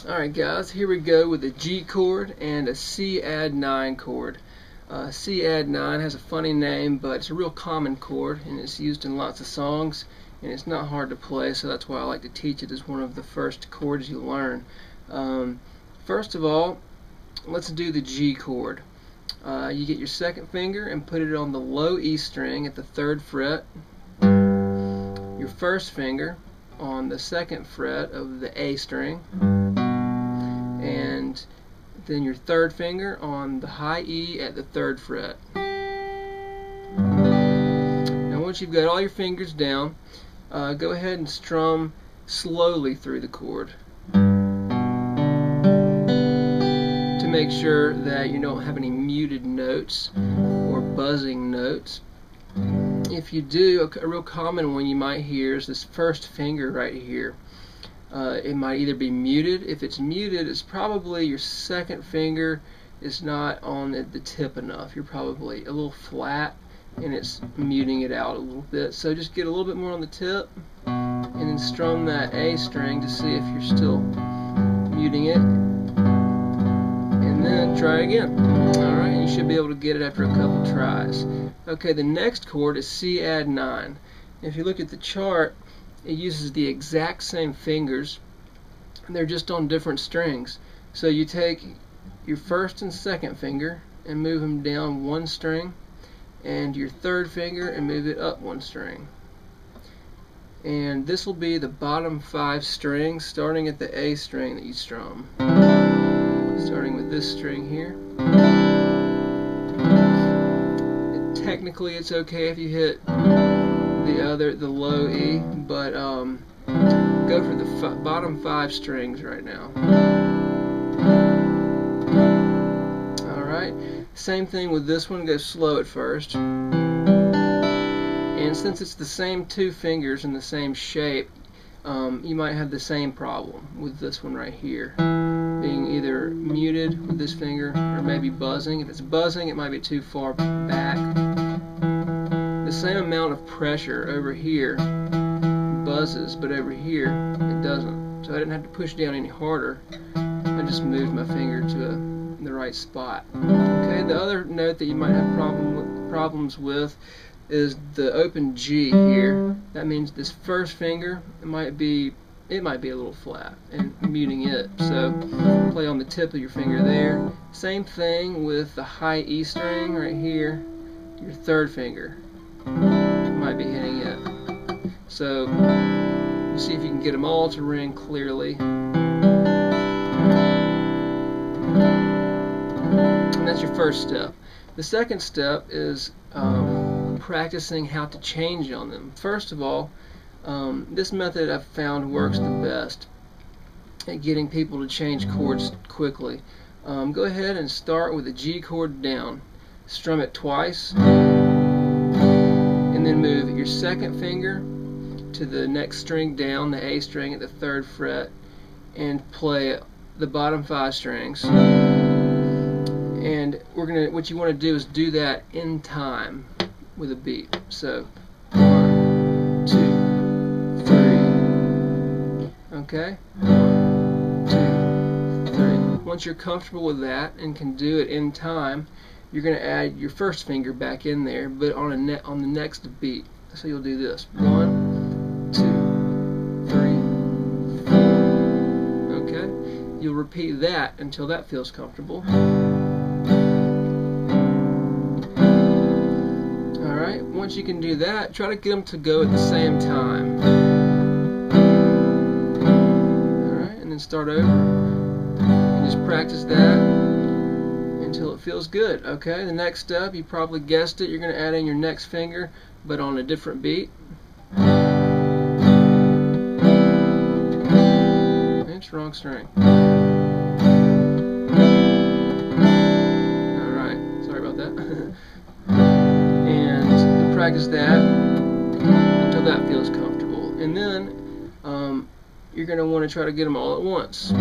Alright guys, here we go with a G chord and a Cadd9 chord. Cadd9 has a funny name, but it's a real common chord and it's used in lots of songs and it's not hard to play, so that's why I like to teach it as one of the first chords you learn. First of all, let's do the G chord. You get your second finger and put it on the low E string at the 3rd fret. Your first finger on the 2nd fret of the A string, and then your 3rd finger on the high E at the 3rd fret. Now once you've got all your fingers down, go ahead and strum slowly through the chord to make sure that you don't have any muted notes or buzzing notes. If you do, a real common one you might hear is this first finger right here. It might either be muted. If it's muted, it's probably your second finger is not on the tip enough. You're probably a little flat and it's muting it out a little bit. So just get a little bit more on the tip and then strum that A string to see if you're still muting it, and then try again. Alright, and you should be able to get it after a couple tries. Okay, the next chord is Cadd9. If you look at the chart, it uses the exact same fingers. They're just on different strings. So you take your first and second finger and move them down one string, and your third finger and move it up one string. And this will be the bottom 5 strings starting at the A string that you strum. Starting with this string here. Technically it's okay if you hit the low E, but go for the bottom 5 strings right now. Alright, same thing with this one, go slow at first. And since it's the same 2 fingers in the same shape, you might have the same problem with this one right here, being either muted with this finger or maybe buzzing. If it's buzzing, it might be too far back. The same amount of pressure over here buzzes, but over here it doesn't. So I didn't have to push down any harder. I just moved my finger to the right spot. Okay, the other note that you might have problems with is the open G here. That means this first finger, it might be a little flat and muting it. So play on the tip of your finger there. Same thing with the high E string right here. Your third finger might be hitting it. So see if you can get them all to ring clearly. And that's your first step. The second step is practicing how to change on them. First of all, this method I've found works the best at getting people to change chords quickly. Go ahead and start with a G chord down. Strum it twice, and then move your second finger to the next string down, the A string at the 3rd fret, and play the bottom 5 strings. And what you want to do is do that in time with a beat. So 1, 2, 3. Okay? 1, 2, 3. Once you're comfortable with that and can do it in time, you're going to add your first finger back in there, but on the next beat. So you'll do this: 1, 2, 3, 4. Okay? You'll repeat that until that feels comfortable. Alright, once you can do that, try to get them to go at the same time. Alright, and then start over. And just practice that until it feels good. Okay, the next step, you probably guessed it, you're going to add in your next finger, but on a different beat. It's wrong string. Alright, sorry about that. And practice that until that feels comfortable. And then you're going to want to try to get them all at once.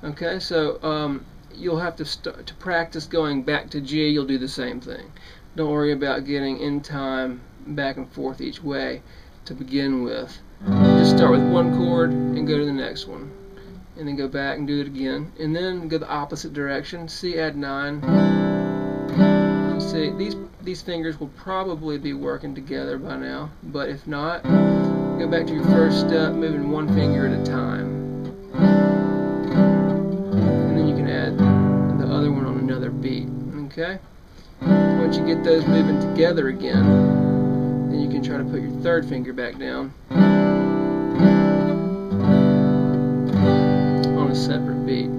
Okay, so you'll have to practice going back to G. You'll do the same thing. Don't worry about getting in time back and forth each way. to begin with. Just start with one chord and go to the next one, and then go back and do it again, and then go the opposite direction. See Cadd9. You see these fingers will probably be working together by now, but if not, go back to your first step, moving one finger at a time, and then you can add the other one on another beat. Okay? Once you get those moving together again, then you can try to put your third finger back down on a separate beat.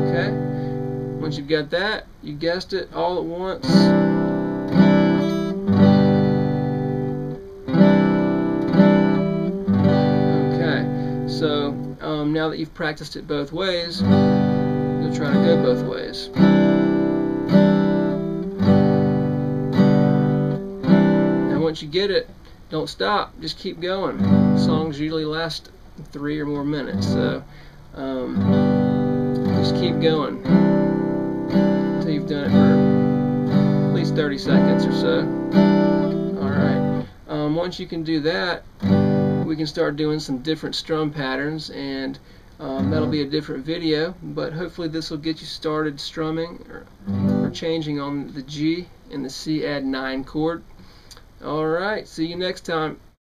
Okay? Once you've got that, you guessed it, all at once. Okay, so now that you've practiced it both ways, you'll try to go both ways. Now once you get it, don't stop, just keep going. Songs usually last 3 or more minutes, so just keep going until you've done it for at least 30 seconds or so. Alright, once you can do that, we can start doing some different strum patterns, and that'll be a different video, but hopefully this will get you started strumming or changing on the G and the C Cadd9 chord. Alright, see you next time.